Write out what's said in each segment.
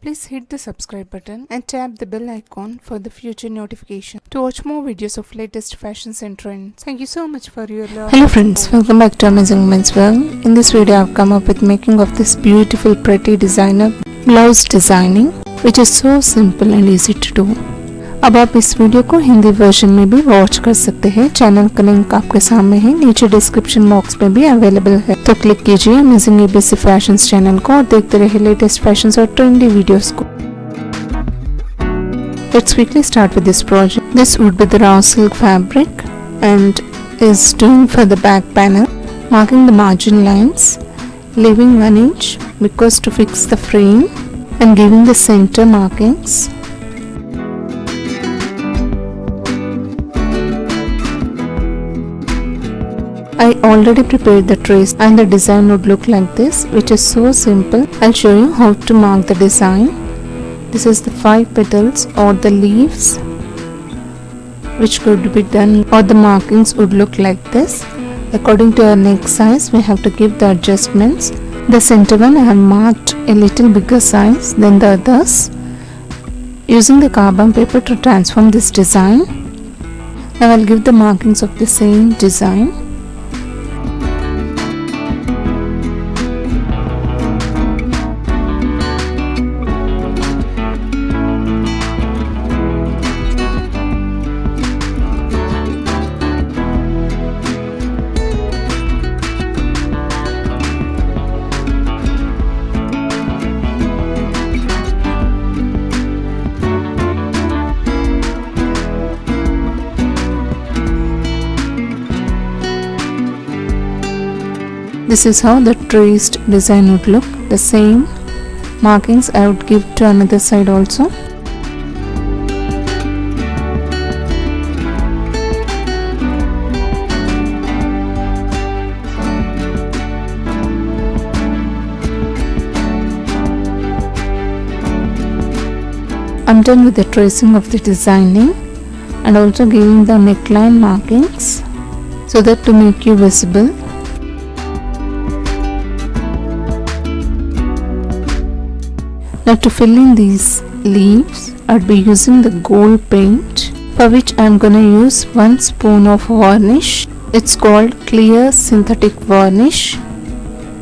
Please hit the subscribe button and tap the bell icon for the future notification to watch more videos of latest fashions and trends. Thank you so much for your love. Hello friends, welcome back to Amazing Women's World. In this video I've come up with making of this beautiful pretty designer blouse designing, which is so simple and easy to do. अब आप इस video को Hindi version में भी watch कर सकते हैं। Channel का लिंक आपके सामने है, नीचे डिस्क्रिप्शन बॉक्स में भी अवेलेबल है, तो क्लिक कीजिए अमेजिंग एबीसी फैशंस चैनल को और देखते रहिए लेटेस्ट फैशंस और ट्रेंडी वीडियोस को। Let's quickly start with this project. This would be the raw silk fabric and is doing for the back panel, marking the margin lines, leaving 1 inch because to fix the frame and giving the center markings. I already prepared the trace and the design would look like this, which is so simple. I'll show you how to mark the design. This is the 5 petals or the leaves which could be done, or the markings would look like this. According to our neck size, we have to give the adjustments. The center one I have marked a little bigger size than the others, using the carbon paper to transform this design. Now I'll give the markings of the same design. This is how the traced design would look. The same markings I would give to another side also. I'm done with the tracing of the designing and also giving the neckline markings so that to make you visible. Now to fill in these leaves, I'd be using the gold paint, for which I'm gonna use 1 spoon of varnish. It's called clear synthetic varnish,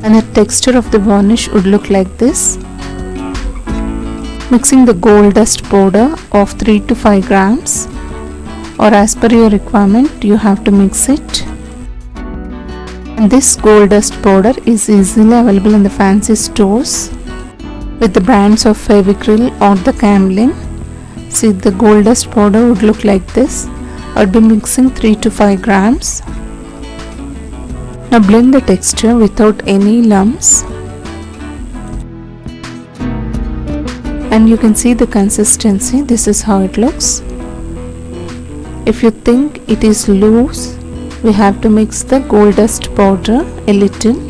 and the texture of the varnish would look like this. Mixing the gold dust powder of 3 to 5 grams, or as per your requirement you have to mix it. And this gold dust powder is easily available in the fancy stores with the brands of Fevicryl or the Camlin. See, the gold dust powder would look like this. I'll be mixing 3 to 5 grams. Now blend the texture without any lumps, and you can see the consistency. This is how it looks. If you think it is loose, we have to mix the gold dust powder a little,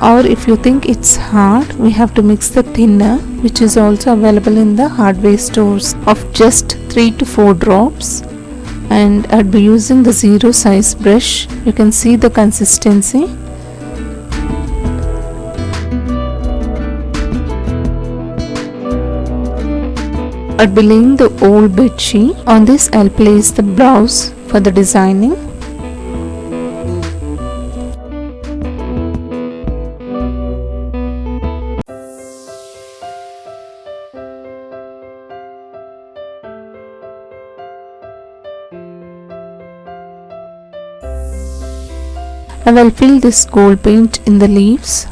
or if you think it's hard, we have to mix the thinner, which is also available in the hardware stores, of just 3 to 4 drops. And I'd be using the 0 size brush. You can see the consistency. I'd be laying the old bed sheet. On this I'll place the blouse for the designing. I will fill this gold paint in the leaves.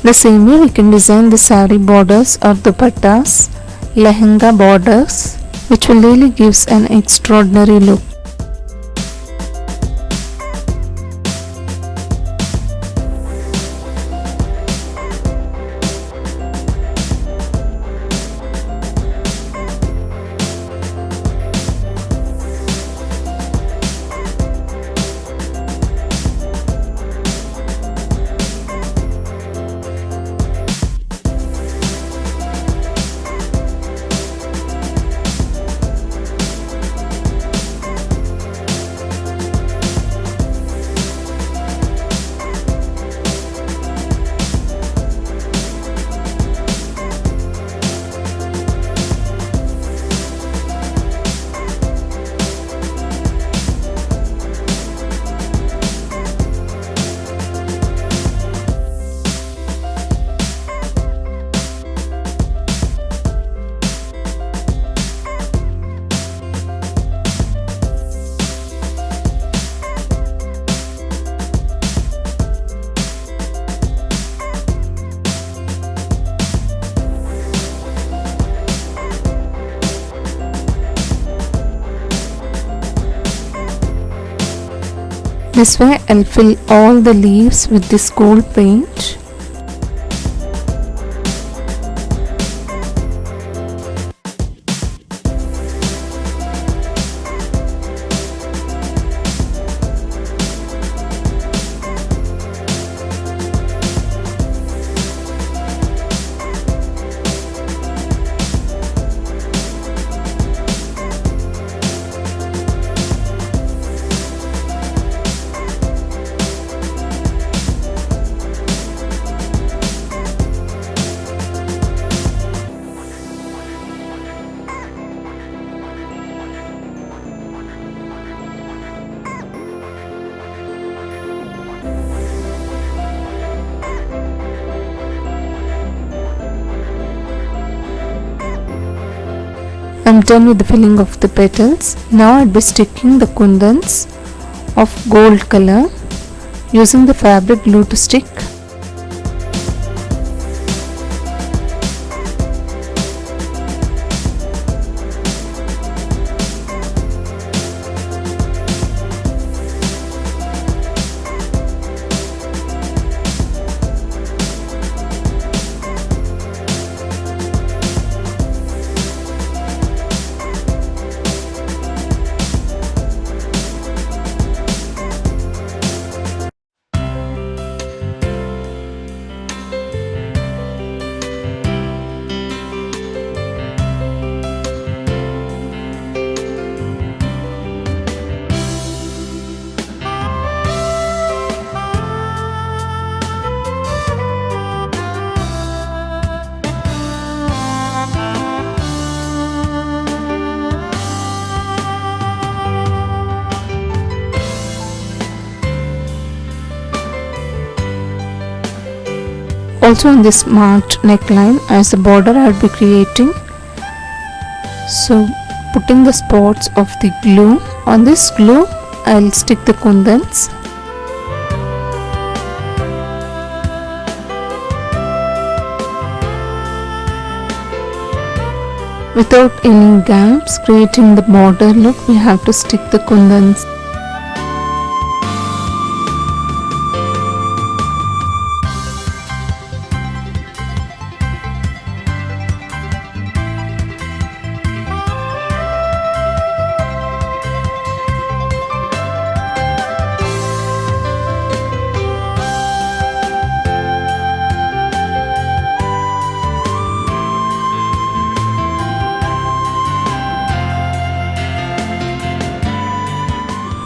The same way we can design the sari borders or dupattas, lehenga borders, which will really gives an extraordinary look. This way I'll fill all the leaves with this gold paint. I'm done with the filling of the petals. Now I'll be sticking the kundans of gold color using the fabric glue to stick. Also on this marked neckline as the border I'll be creating. So putting the spots of the glue. On this glue I'll stick the kundans. Without any gaps, creating the border look, we have to stick the kundans.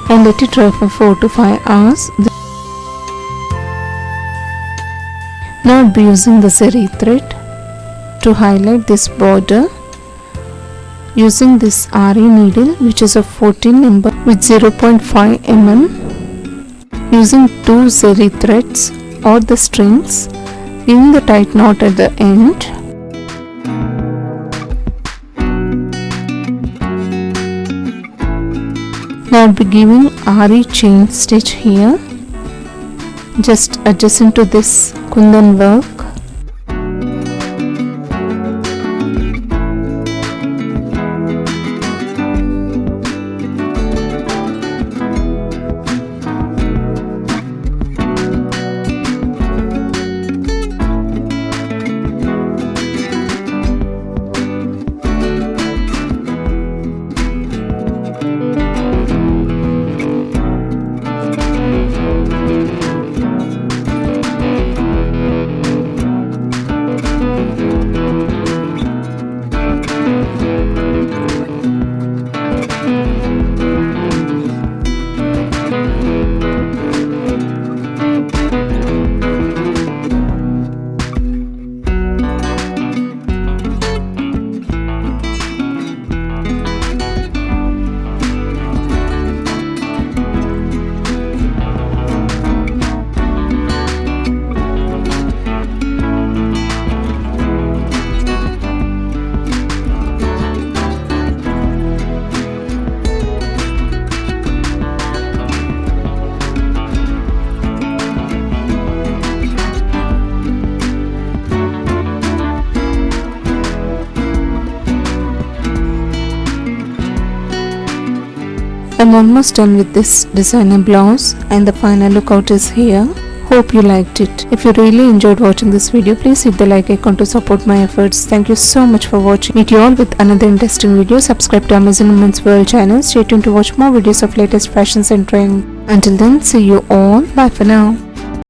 And let it dry for 4 to 5 hours. Now I'll be using the zari thread to highlight this border using this RE needle, which is a 14 number with 0.5 mm. Using 2 zari threads or the strings, giving the tight knot at the end. Now I'll be giving RE chain stitch here, just adjacent to this kundan work. I'm almost done with this designer blouse and the final lookout is here. Hope you liked it. If you really enjoyed watching this video, please hit the like icon to support my efforts. Thank you so much for watching. Meet you all with another interesting video. Subscribe to Amazon Women's World channel. Stay tuned to watch more videos of latest fashions and trends. Until then, see you all. Bye for now.